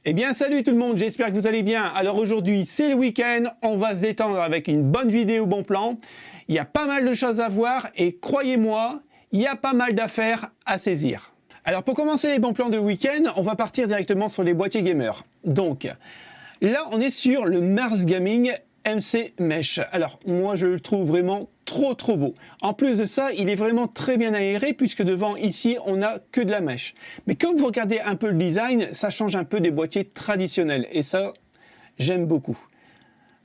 Eh bien salut tout le monde, j'espère que vous allez bien. Alors aujourd'hui c'est le week-end, on va se détendre avec une bonne vidéo bon plan. Il y a pas mal de choses à voir et croyez-moi, il y a pas mal d'affaires à saisir. Alors pour commencer les bons plans de week-end, on va partir directement sur les boîtiers gamers. Donc là on est sur le Mars Gaming MC Mesh. Alors moi je le trouve vraiment trop beau. En plus de ça, il est vraiment très bien aéré puisque devant ici on n'a que de la mèche. Mais quand vous regardez un peu le design, ça change un peu des boîtiers traditionnels et ça j'aime beaucoup.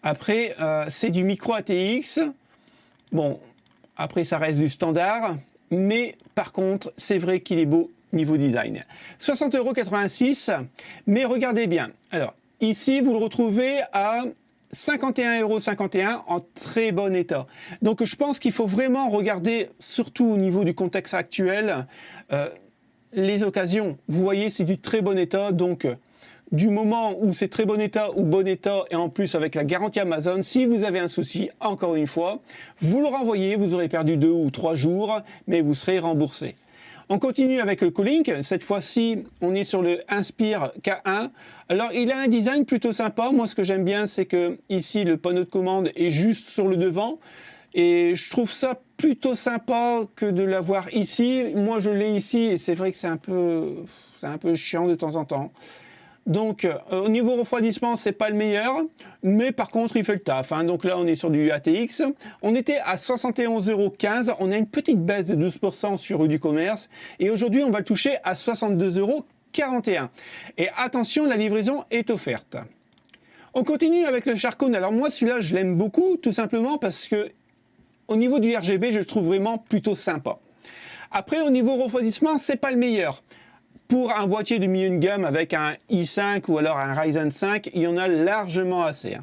Après c'est du micro ATX. Bon, après ça reste du standard, mais par contre c'est vrai qu'il est beau niveau design. 60,86 €, mais regardez bien. Alors ici vous le retrouvez à 51,51 € en très bon état. Donc je pense qu'il faut vraiment regarder, surtout au niveau du contexte actuel, les occasions. Vous voyez, c'est du très bon état, donc du moment où c'est très bon état ou bon état, et en plus avec la garantie Amazon, si vous avez un souci, encore une fois, vous le renvoyez, vous aurez perdu 2 ou 3 jours, mais vous serez remboursé. On continue avec le Cooling. Cette fois-ci, on est sur le Inspire K1. Alors, il a un design plutôt sympa. Moi, ce que j'aime bien, c'est que ici, le panneau de commande est juste sur le devant. Et je trouve ça plutôt sympa que de l'avoir ici. Moi, je l'ai ici et c'est vrai que c'est un peu chiant de temps en temps. Donc au niveau refroidissement c'est pas le meilleur, mais par contre il fait le taf, hein. Donc là on est sur du ATX, on était à 71,15 €, on a une petite baisse de 12% sur du commerce et aujourd'hui on va le toucher à 62,41 €. Et attention, la livraison est offerte. On continue avec le Sharkoon. Alors moi celui-là je l'aime beaucoup, tout simplement parce que au niveau du RGB je le trouve vraiment plutôt sympa. Après au niveau refroidissement c'est pas le meilleur. Pour un boîtier de milieu de gamme avec un i5 ou alors un Ryzen 5, il y en a largement assez.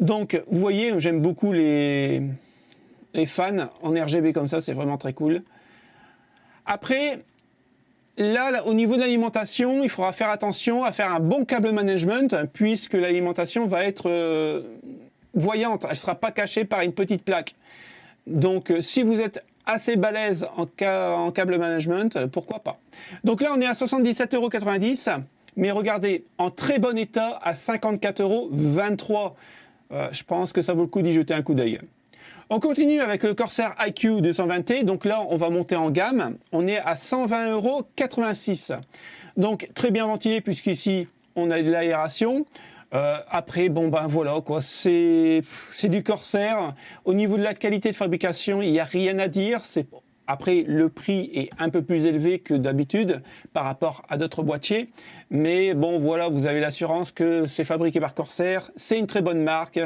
Donc, vous voyez, j'aime beaucoup les fans en RGB comme ça, c'est vraiment très cool. Après, là, au niveau de l'alimentation, il faudra faire attention à faire un bon câble management puisque l'alimentation va être voyante, elle ne sera pas cachée par une petite plaque. Donc, si vous êtes assez balèze en câble management, pourquoi pas. Donc là on est à 77,90 €, mais regardez, en très bon état à 54,23 €. Je pense que ça vaut le coup d'y jeter un coup d'œil. On continue avec le Corsair iQ 220T, donc là on va monter en gamme, on est à 120,86 €. Donc très bien ventilé puisqu'ici on a de l'aération. Après, bon ben voilà quoi, c'est du Corsair. Au niveau de la qualité de fabrication, il n'y a rien à dire. Après, le prix est un peu plus élevé que d'habitude par rapport à d'autres boîtiers. Mais bon voilà, vous avez l'assurance que c'est fabriqué par Corsair, c'est une très bonne marque.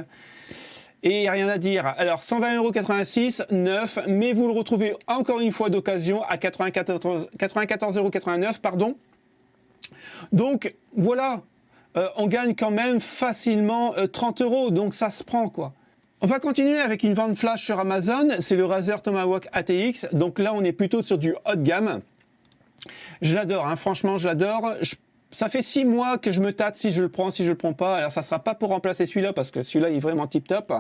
Et il n'y a rien à dire. Alors 120,86 €, neuf, mais vous le retrouvez encore une fois d'occasion à 94,89 €, pardon. Donc voilà. On gagne quand même facilement 30 €, donc ça se prend quoi. On va continuer avec une vente flash sur Amazon, c'est le Razer Tomahawk ATX, donc là on est plutôt sur du haut de gamme. Je l'adore, hein, franchement je l'adore. Ça fait 6 mois que je me tâte si je le prends, si je le prends pas. Alors ça sera pas pour remplacer celui-là parce que celui-là est vraiment tip top,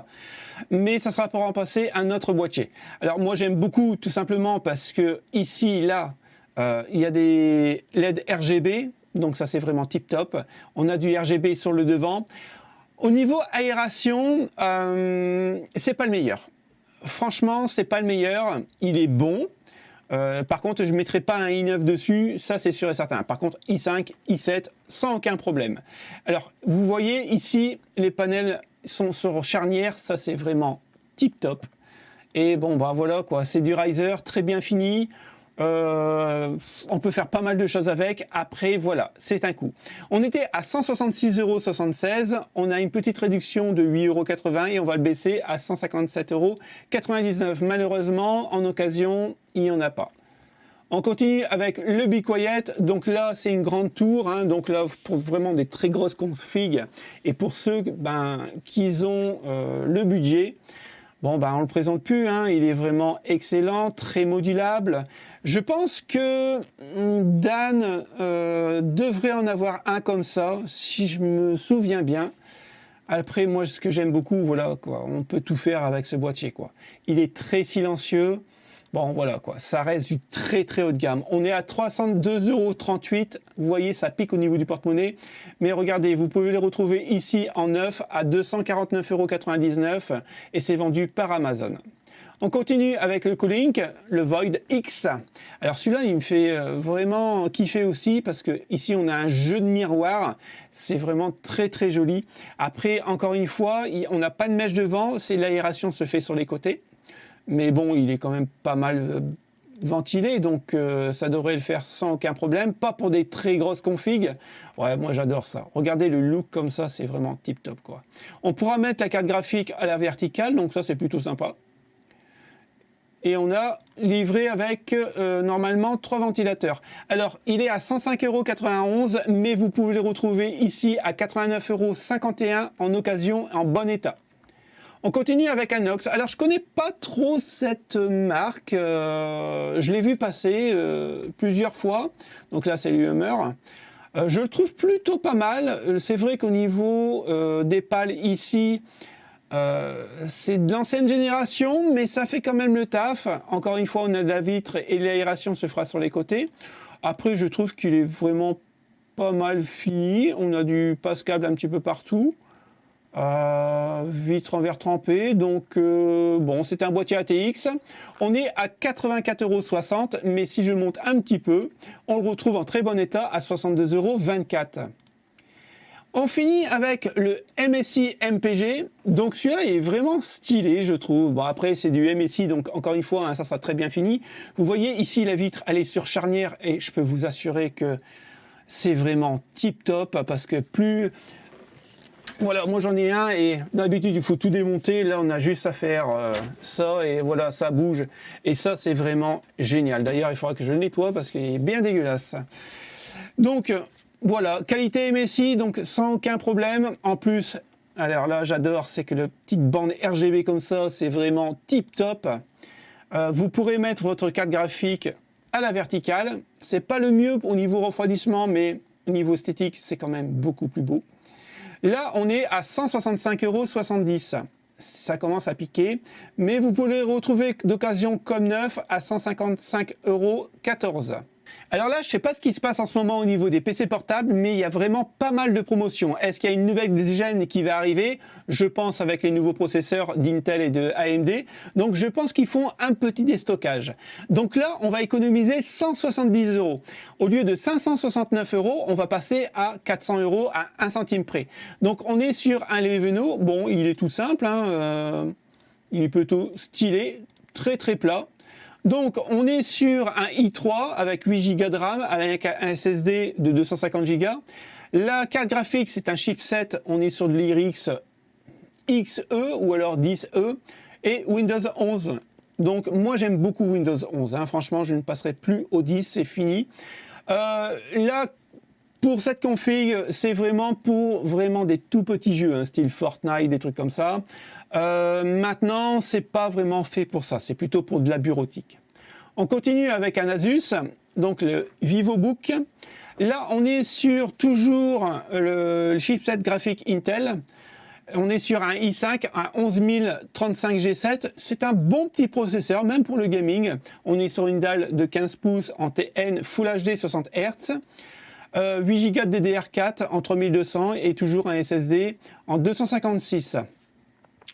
mais ça sera pour remplacer un autre boîtier. Alors moi j'aime beaucoup tout simplement parce que ici, là, il y a des LED RGB. Donc ça c'est vraiment tip top. On a du RGB sur le devant. Au niveau aération, c'est pas le meilleur. Franchement, c'est pas le meilleur. Il est bon. Par contre, je ne mettrai pas un i9 dessus, ça c'est sûr et certain. Par contre, i5, i7, sans aucun problème. Alors, vous voyez ici, les panels sont sur charnière, ça c'est vraiment tip top. Et bon, bah voilà quoi, c'est du riser très bien fini. On peut faire pas mal de choses avec. Après voilà, c'est un coup. On était à 166,76 €, on a une petite réduction de 8,80 € et on va le baisser à 157,99 €. Malheureusement en occasion il n'y en a pas. On continue avec le Be Quiet. Donc là c'est une grande tour, hein. Donc là pour vraiment des très grosses configs et pour ceux qui ont le budget. Bon, ben, on le présente plus, hein. Il est vraiment excellent, très modulable. Je pense que Dan devrait en avoir un comme ça, si je me souviens bien. Après, moi, ce que j'aime beaucoup, voilà, quoi, on peut tout faire avec ce boîtier, quoi. Il est très silencieux. Bon, voilà quoi, ça reste du très très haut de gamme. On est à 302,38 €. Vous voyez, ça pique au niveau du porte-monnaie. Mais regardez, vous pouvez les retrouver ici en neuf à 249,99 € et c'est vendu par Amazon. On continue avec le Coolink, le Void X. Alors celui-là, il me fait vraiment kiffer aussi parce que ici on a un jeu de miroir. C'est vraiment très très joli. Après, encore une fois, on n'a pas de mèche devant, c'est l'aération se fait sur les côtés. Mais bon, il est quand même pas mal ventilé, donc ça devrait le faire sans aucun problème. Pas pour des très grosses configs. Ouais, moi j'adore ça. Regardez le look comme ça, c'est vraiment tip top quoi. On pourra mettre la carte graphique à la verticale, donc ça c'est plutôt sympa. Et on a livré avec normalement 3 ventilateurs. Alors, il est à 105,91 €, mais vous pouvez le retrouver ici à 89,51 € en occasion, en bon état. On continue avec un Nox. Alors, je connais pas trop cette marque. Je l'ai vu passer plusieurs fois. Donc là, c'est l'Hummer. Je le trouve plutôt pas mal. C'est vrai qu'au niveau des pales ici, c'est de l'ancienne génération, mais ça fait quand même le taf. Encore une fois, on a de la vitre et l'aération se fera sur les côtés. Après, je trouve qu'il est vraiment pas mal fini. On a du passe-câble un petit peu partout. Vitre en verre trempé. Donc, bon, c'est un boîtier ATX. On est à 84,60 €, mais si je monte un petit peu, on le retrouve en très bon état à 62,24 €. On finit avec le MSI MPG. Donc celui-là est vraiment stylé, je trouve. Bon, après, c'est du MSI, donc encore une fois, hein, ça sera très bien fini. Vous voyez ici, la vitre, elle est sur charnière et je peux vous assurer que c'est vraiment tip top parce que plus... Voilà, moi j'en ai un et d'habitude il faut tout démonter. Là, on a juste à faire ça et voilà, ça bouge. Et ça, c'est vraiment génial. D'ailleurs, il faudra que je le nettoie parce qu'il est bien dégueulasse. Donc... Voilà, qualité MSI, donc sans aucun problème. En plus, alors là, j'adore, c'est que la petite bande RGB comme ça, c'est vraiment tip top. Vous pourrez mettre votre carte graphique à la verticale. C'est pas le mieux au niveau refroidissement, mais au niveau esthétique, c'est quand même beaucoup plus beau. Là, on est à 165,70 €. Ça commence à piquer, mais vous pouvez le retrouver d'occasion comme neuf à 155,14 €. Alors là, je ne sais pas ce qui se passe en ce moment au niveau des PC portables, mais il y a vraiment pas mal de promotions. Est-ce qu'il y a une nouvelle gène qui va arriver? Je pense avec les nouveaux processeurs d'Intel et de AMD. Donc je pense qu'ils font un petit déstockage. Donc là, on va économiser 170 €. Au lieu de 569 €, on va passer à 400 € à 1 centime près. Donc on est sur un Lenovo. Bon, il est tout simple, hein, il est plutôt stylé, très très plat. Donc, on est sur un i3 avec 8 Go de RAM, avec un SSD de 250 Go. La carte graphique, c'est un chipset, on est sur de l'IRIX XE ou alors 10E et Windows 11. Donc, moi, j'aime beaucoup Windows 11. Hein. Franchement, je ne passerai plus au 10, c'est fini. Là, pour cette config, c'est vraiment pour des tout petits jeux, hein, style Fortnite, des trucs comme ça. Maintenant, c'est pas vraiment fait pour ça, c'est plutôt pour de la bureautique. On continue avec un Asus, donc le VivoBook. Là, on est sur toujours le chipset graphique Intel. On est sur un i5, un 11035 G7. C'est un bon petit processeur, même pour le gaming. On est sur une dalle de 15 pouces en TN Full HD 60 Hz. 8 Go de DDR4 en 3200 et toujours un SSD en 256.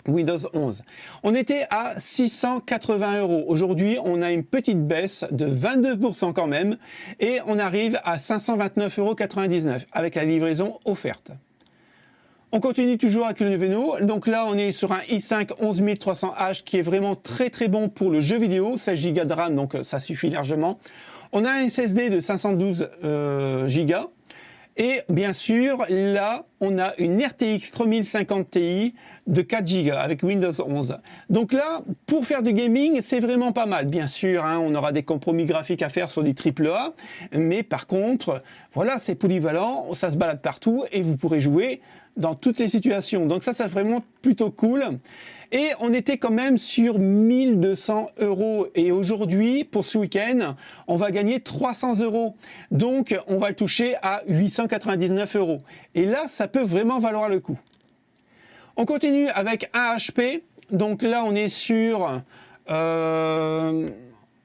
Windows 11. On était à 680 €. Aujourd'hui, on a une petite baisse de 22% quand même et on arrive à 529,99 € avec la livraison offerte. On continue toujours avec le Lenovo. Donc là, on est sur un i5 11300H qui est vraiment très très bon pour le jeu vidéo. 16 Go de RAM, donc ça suffit largement. On a un SSD de 512 Go. Et bien sûr, là, on a une RTX 3050 Ti de 4 Go avec Windows 11. Donc là, pour faire du gaming, c'est vraiment pas mal. Bien sûr, hein, on aura des compromis graphiques à faire sur des AAA. Mais par contre, voilà, c'est polyvalent, ça se balade partout et vous pourrez jouer dans toutes les situations. Donc ça, c'est vraiment plutôt cool. Et on était quand même sur 1200 €. Et aujourd'hui, pour ce week-end, on va gagner 300 €. Donc, on va le toucher à 899 €. Et là, ça peut vraiment valoir le coup. On continue avec un HP. Donc là, on est sur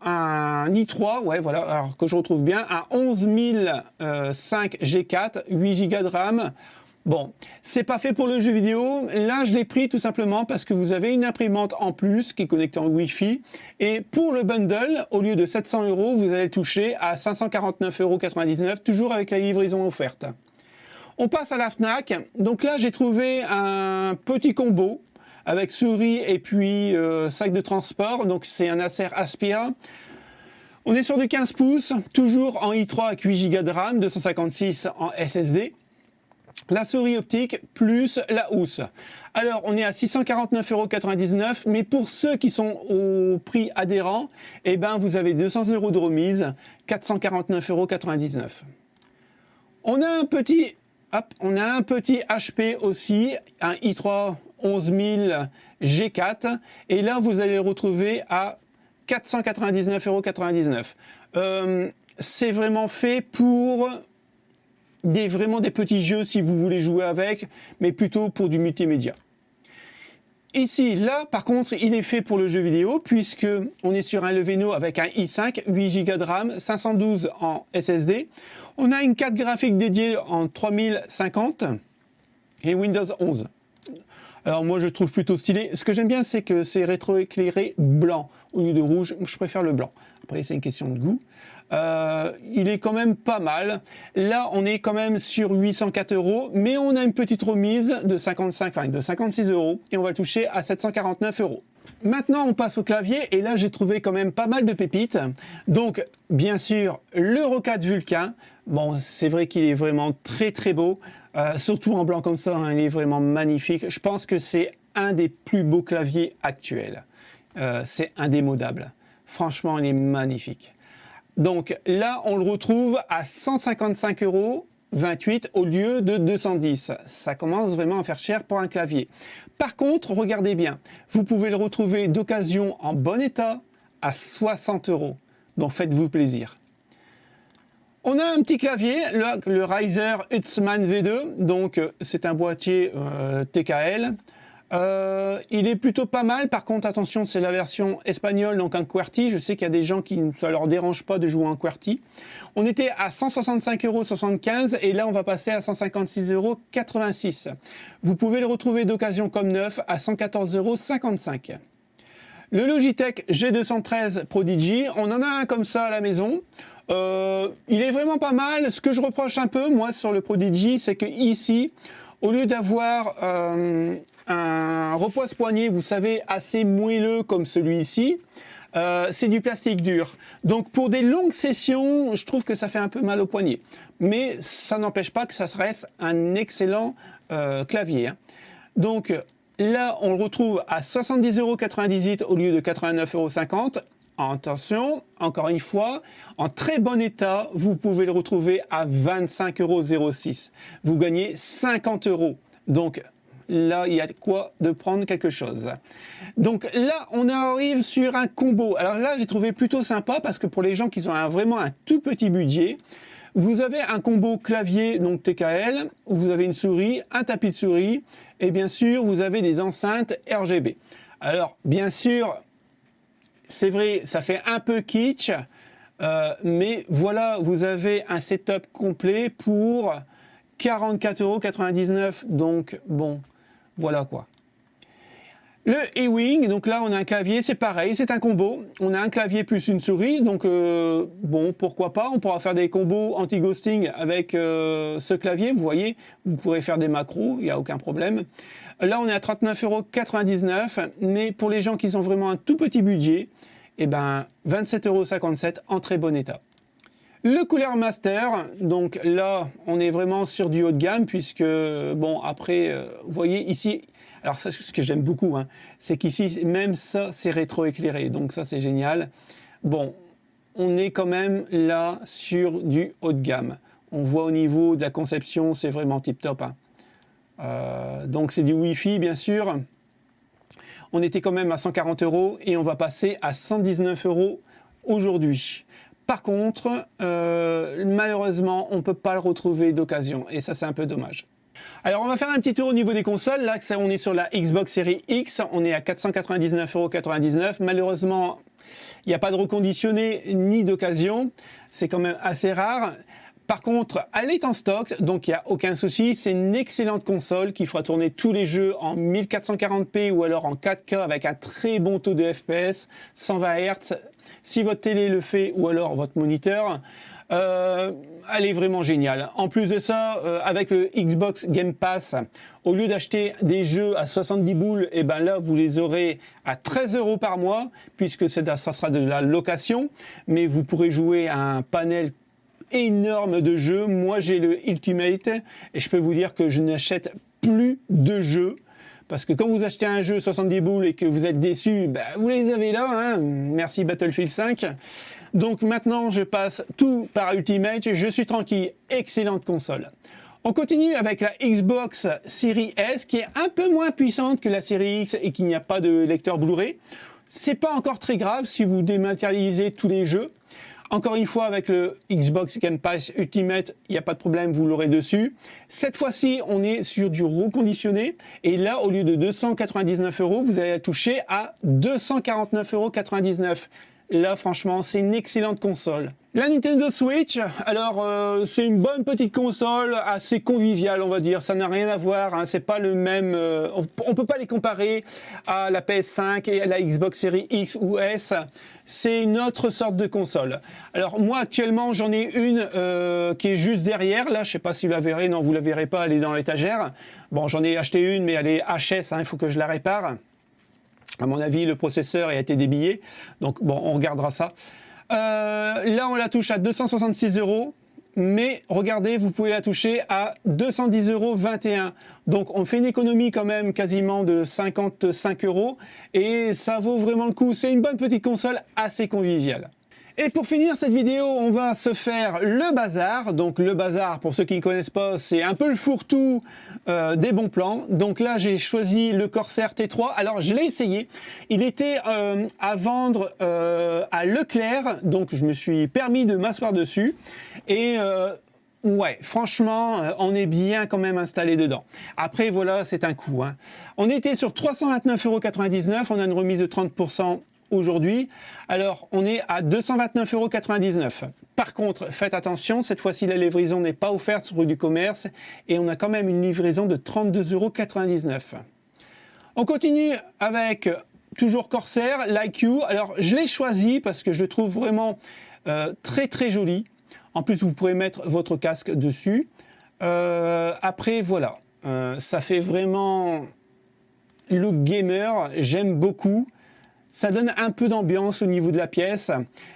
un i3, ouais voilà, alors que je retrouve bien, un 11005 G4, 8 Go de RAM. Bon, c'est pas fait pour le jeu vidéo. Là, je l'ai pris tout simplement parce que vous avez une imprimante en plus qui est connectée en Wi-Fi. Et pour le bundle, au lieu de 700 €, vous allez le toucher à 549,99 €, toujours avec la livraison offerte. On passe à la Fnac. Donc là, j'ai trouvé un petit combo avec souris et puis sac de transport. Donc c'est un Acer Aspia. On est sur du 15 pouces, toujours en i3 avec 8 Go de RAM, 256 en SSD. La souris optique plus la housse. Alors, on est à 649,99 €, mais pour ceux qui sont au prix adhérent, eh ben, vous avez 200 € de remise, 449,99 €. On a un petit HP aussi, un i3 11000 G4, et là, vous allez le retrouver à 499,99 €. C'est vraiment fait pour vraiment des petits jeux si vous voulez jouer avec, mais plutôt pour du multimédia. Ici, là, par contre, il est fait pour le jeu vidéo, puisque on est sur un Lenovo avec un i5, 8 Go de RAM, 512 en SSD. On a une carte graphique dédiée en 3050 et Windows 11. Alors moi, je trouve plutôt stylé. Ce que j'aime bien, c'est que c'est rétroéclairé blanc au lieu de rouge. Je préfère le blanc. Après, c'est une question de goût. Il est quand même pas mal. Là, on est quand même sur 804 €, mais on a une petite remise de 56 € et on va le toucher à 749 €. Maintenant, on passe au clavier et là, j'ai trouvé quand même pas mal de pépites. Donc, bien sûr, le Roccat Vulcain. Bon, c'est vrai qu'il est vraiment très très beau, surtout en blanc comme ça, hein, il est vraiment magnifique. Je pense que c'est un des plus beaux claviers actuels. C'est indémodable. Franchement, il est magnifique. Donc là, on le retrouve à 155,28 € au lieu de 210. Ça commence vraiment à faire cher pour un clavier. Par contre, regardez bien, vous pouvez le retrouver d'occasion en bon état à 60 €. Donc faites-vous plaisir. On a un petit clavier, le Riser Hutzmann V2, donc c'est un boîtier TKL. Il est plutôt pas mal, par contre attention, c'est la version espagnole, donc un QWERTY. Je sais qu'il y a des gens qui ça leur dérange pas de jouer en QWERTY. On était à 165,75 € et là on va passer à 156,86 €. Vous pouvez le retrouver d'occasion comme neuf à 114,55 €. Le Logitech G213 Prodigy, on en a un comme ça à la maison. Il est vraiment pas mal. Ce que je reproche un peu, moi, sur le Prodigy, c'est que ici, au lieu d'avoir un repose-poignet, vous savez, assez moelleux comme celui-ci, c'est du plastique dur. Donc pour des longues sessions, je trouve que ça fait un peu mal au poignet. Mais ça n'empêche pas que ça reste un excellent clavier, hein. Donc là, on le retrouve à 70,98 € au lieu de 89,50 €. Attention, encore une fois, en très bon état, vous pouvez le retrouver à 25,06 €. Vous gagnez 50 €. Donc là, il y a quoi de prendre quelque chose. Donc là, on arrive sur un combo. Alors là, j'ai trouvé plutôt sympa parce que pour les gens qui ont vraiment un tout petit budget, vous avez un combo clavier, donc TKL, où vous avez une souris, un tapis de souris, et bien sûr, vous avez des enceintes RGB. Alors, bien sûr, c'est vrai, ça fait un peu kitsch, mais voilà, vous avez un setup complet pour 44,99 €. Donc, bon, voilà quoi. Le Ewing, donc là on a un clavier, c'est pareil, c'est un combo. On a un clavier plus une souris, donc bon, pourquoi pas, on pourra faire des combos anti-ghosting avec ce clavier, vous voyez, vous pourrez faire des macros, il n'y a aucun problème. Là on est à 39,99 €, mais pour les gens qui ont vraiment un tout petit budget, eh ben 27,57 € en très bon état. Le Cooler Master, donc là on est vraiment sur du haut de gamme, puisque bon après, vous voyez ici, alors ça, ce que j'aime beaucoup, hein, c'est qu'ici, même ça, c'est rétroéclairé. Donc ça, c'est génial. Bon, on est quand même là sur du haut de gamme. On voit au niveau de la conception, c'est vraiment tip-top, hein. Donc c'est du Wi-Fi, bien sûr. On était quand même à 140 € et on va passer à 119 € aujourd'hui. Par contre, malheureusement, on ne peut pas le retrouver d'occasion. Et ça, c'est un peu dommage. Alors on va faire un petit tour au niveau des consoles. Là on est sur la Xbox Series X, on est à 499,99 €. Malheureusement Il n'y a pas de reconditionné ni d'occasion, c'est quand même assez rare. Par contre, elle est en stock, donc il n'y a aucun souci. C'est une excellente console qui fera tourner tous les jeux en 1440p ou alors en 4K avec un très bon taux de FPS, 120 Hz. Si votre télé le fait ou alors votre moniteur, elle est vraiment géniale. En plus de ça, avec le Xbox Game Pass, au lieu d'acheter des jeux à 70 boules, et ben là vous les aurez à 13 € par mois, puisque ça sera de la location, mais vous pourrez jouer à un panel énorme de jeux. Moi j'ai le Ultimate et je peux vous dire que je n'achète plus de jeux. Parce que quand vous achetez un jeu 70 boules et que vous êtes déçu, ben vous les avez là, hein. Merci Battlefield 5. Donc maintenant, je passe tout par Ultimate, je suis tranquille, excellente console. On continue avec la Xbox Series S, qui est un peu moins puissante que la Series X et qui n'y a pas de lecteur Blu-ray. C'est pas encore très grave si vous dématérialisez tous les jeux. Encore une fois, avec le Xbox Game Pass Ultimate, il n'y a pas de problème, vous l'aurez dessus. Cette fois-ci, on est sur du reconditionné. Et là, au lieu de 299 €, vous allez la toucher à 249,99 €. Là, franchement, c'est une excellente console. La Nintendo Switch, alors c'est une bonne petite console, assez conviviale, on va dire. Ça n'a rien à voir, hein, c'est pas le même. On peut pas les comparer à la PS5 et à la Xbox Series X ou S. C'est une autre sorte de console. Alors moi actuellement, j'en ai une qui est juste derrière. Là, je sais pas si vous la verrez. Non, vous la verrez pas. Elle est dans l'étagère. Bon, j'en ai acheté une, mais elle est HS. Il faut que je la répare. À mon avis, le processeur a été débillé. Donc bon, on regardera ça. Là, on la touche à 266 €, mais regardez, vous pouvez la toucher à 210,21 €. Donc, on fait une économie quand même quasiment de 55 € et ça vaut vraiment le coup. C'est une bonne petite console assez conviviale. Et pour finir cette vidéo, on va se faire le bazar. Donc le bazar, pour ceux qui ne connaissent pas, c'est un peu le fourre-tout des bons plans. Donc là, j'ai choisi le Corsair T3. Alors je l'ai essayé. Il était à vendre à Leclerc. Donc je me suis permis de m'asseoir dessus. Et ouais, franchement, on est bien quand même installé dedans. Après, voilà, c'est un coût, hein. On était sur 329,99 €. On a une remise de 30% aujourd'hui. Alors, on est à 229,99 €. Par contre, faites attention, cette fois-ci, la livraison n'est pas offerte sur rue du commerce et on a quand même une livraison de 32,99 €. On continue avec toujours Corsair, l'IQ. Alors, je l'ai choisi parce que je le trouve vraiment très très joli. En plus, vous pourrez mettre votre casque dessus. Après, voilà. Ça fait vraiment le gamer. J'aime beaucoup. Ça donne un peu d'ambiance au niveau de la pièce.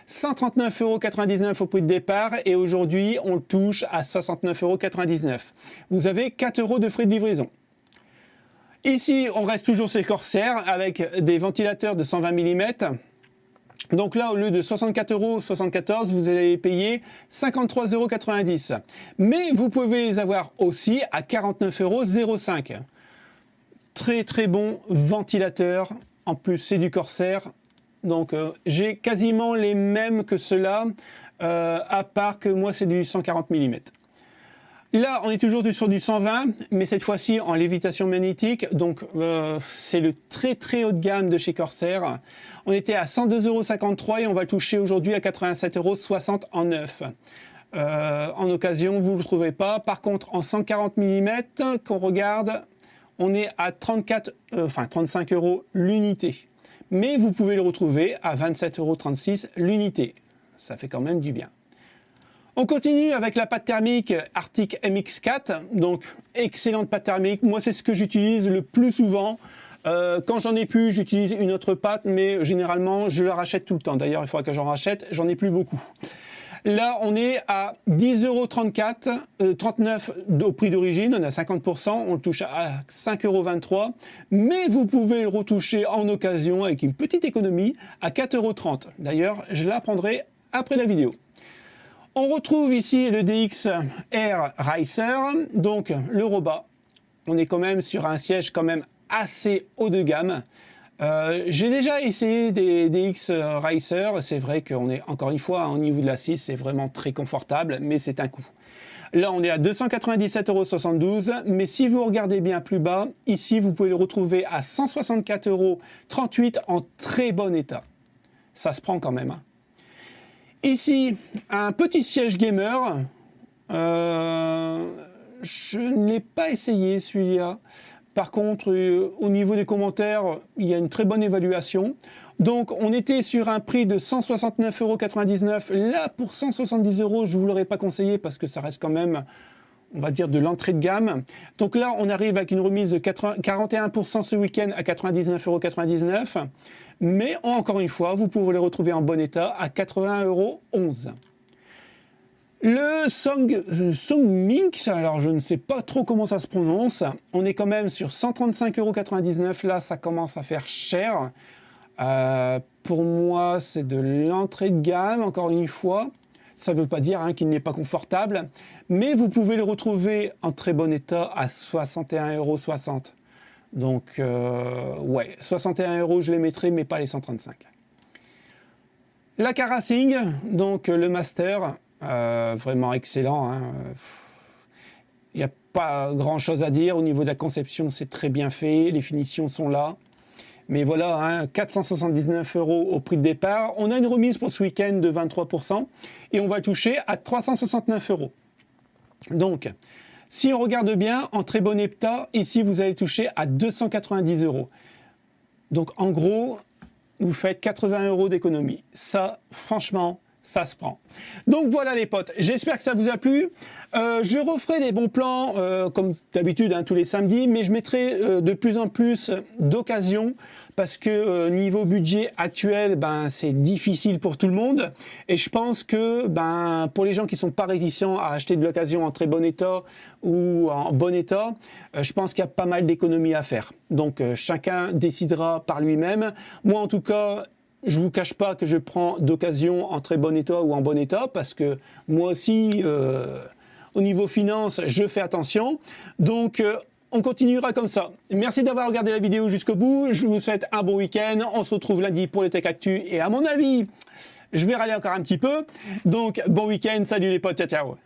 139,99 € au prix de départ et aujourd'hui, on le touche à 69,99 €. Vous avez 4 € de frais de livraison. Ici, on reste toujours chez Corsair avec des ventilateurs de 120 mm. Donc là, au lieu de 64,74 €, vous allez payer 53,90 €. Mais vous pouvez les avoir aussi à 49,05 €. Très très bon ventilateur. En plus, c'est du Corsair. Donc, j'ai quasiment les mêmes que ceux-là, à part que moi, c'est du 140 mm. Là, on est toujours sur du 120, mais cette fois-ci en lévitation magnétique. Donc, c'est le très très haut de gamme de chez Corsair. On était à 102,53 € et on va le toucher aujourd'hui à 87,60 € en neuf. En occasion, vous ne le trouvez pas. Par contre, en 140 mm, qu'on regarde, on est à 35 € l'unité. Mais vous pouvez le retrouver à 27,36 € l'unité. Ça fait quand même du bien. On continue avec la pâte thermique Arctic MX4. Donc, excellente pâte thermique. Moi, c'est ce que j'utilise le plus souvent. Quand j'en ai plus, j'utilise une autre pâte, mais généralement, je la rachète tout le temps. D'ailleurs, il faudra que j'en rachète. J'en ai plus beaucoup. Là, on est à 10,34 €, 39 € au prix d'origine, on a 50%, on le touche à 5,23 €, mais vous pouvez le retoucher en occasion avec une petite économie à 4,30 €. D'ailleurs, je la prendrai après la vidéo. On retrouve ici le DX Air Racer, donc le robot. On est quand même sur un siège quand même assez haut de gamme. J'ai déjà essayé des DX Racer, c'est vrai qu'on est encore une fois au niveau de l'assise, c'est vraiment très confortable, mais c'est un coût. Là, on est à 297,72 €, mais si vous regardez bien plus bas, ici, vous pouvez le retrouver à 164,38 € en très bon état. ça se prend quand même. Ici, un petit siège gamer. Je ne l'ai pas essayé celui-là. Par contre, au niveau des commentaires, il y a une très bonne évaluation. Donc, on était sur un prix de 169,99 €. Là, pour 170 €, je ne vous l'aurais pas conseillé parce que ça reste quand même, on va dire, de l'entrée de gamme. Donc là, on arrive avec une remise de 41% ce week-end à 99,99 €. Mais encore une fois, vous pouvez les retrouver en bon état à 81,11 €. Le Songming, alors je ne sais pas trop comment ça se prononce, on est quand même sur 135,99 €, là ça commence à faire cher. Pour moi c'est de l'entrée de gamme, encore une fois, ça ne veut pas dire qu'il n'est pas confortable, mais vous pouvez le retrouver en très bon état à 61,60 €. Donc ouais, 61 € je les mettrai, mais pas les 135. La Karasing, donc le Master, vraiment excellent. Il n'y a pas grand chose à dire. Au niveau de la conception, c'est très bien fait. Les finitions sont là. Mais voilà, 479 € au prix de départ. On a une remise pour ce week-end de 23% et on va le toucher à 369 €. Donc, si on regarde bien, en très bon état, ici, vous allez toucher à 290 €. Donc, en gros, vous faites 80 € d'économie. Ça, franchement, ça se prend. Donc voilà les potes, j'espère que ça vous a plu. Je referai des bons plans comme d'habitude tous les samedis, mais je mettrai de plus en plus d'occasions parce que niveau budget actuel, c'est difficile pour tout le monde. Et je pense que pour les gens qui ne sont pas réticents à acheter de l'occasion en très bon état ou en bon état, je pense qu'il y a pas mal d'économies à faire. Donc chacun décidera par lui-même. Moi en tout cas, je ne vous cache pas que je prends d'occasion en très bon état ou en bon état parce que moi aussi, au niveau finance, je fais attention. Donc, on continuera comme ça. Merci d'avoir regardé la vidéo jusqu'au bout. Je vous souhaite un bon week-end. On se retrouve lundi pour les Tech Actu. Et à mon avis, je vais râler encore un petit peu. Donc, bon week-end. Salut les potes. Ciao, ciao.